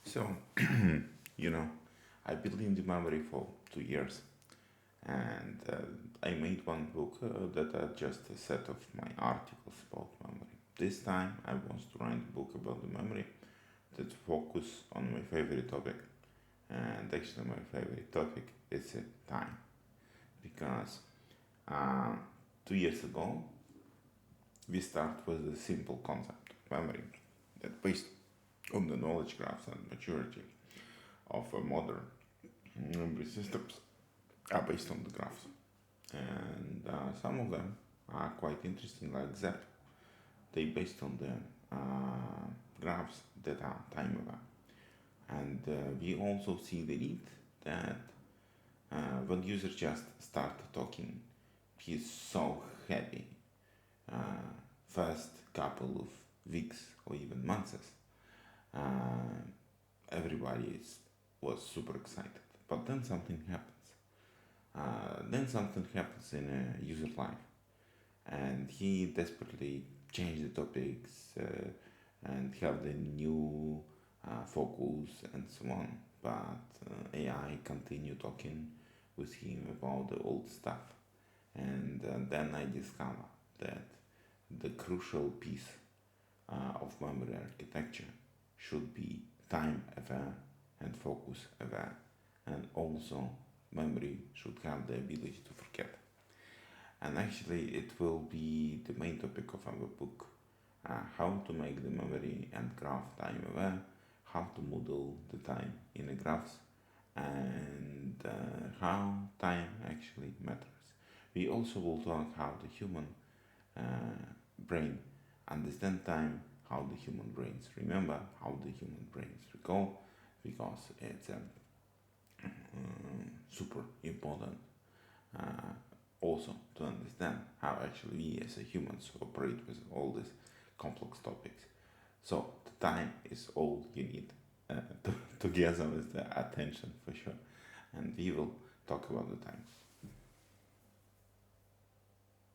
So, you know, I built in the memory for 2 years, and I made one book that are just a set of my articles about memory. This time, I want to write a book about the memory that focus on my favorite topic, and actually, my favorite topic is time because uh, 2 years ago we start with the simple concept of memory that based on the knowledge graphs and maturity of modern memory systems are based on the graphs. And some of them are quite interesting, like ZEP. They based on the graphs that are time aware. And we also see the need that when user just start talking, he's so happy. First couple of weeks or even months, uh, everybody was super excited. But then something happens. Then something happens in a user life, and he desperately changed the topics and have the new focus and so on. But AI continue talking with him about the old stuff, and then I discover that the crucial piece of memory architecture should be time aware and focus aware, and also memory should have the ability to forget. And actually, it will be the main topic of our book, how to make the memory and graph time aware, how to model the time in the graphs, and how time actually matters. We also will talk how the human brain understand time, how the human brains remember, how the human brains recall, because it's super important uh, also to understand how actually we as a humans operate with all these complex topics. So the time is all you need together with the attention for sure, and we will talk about the time.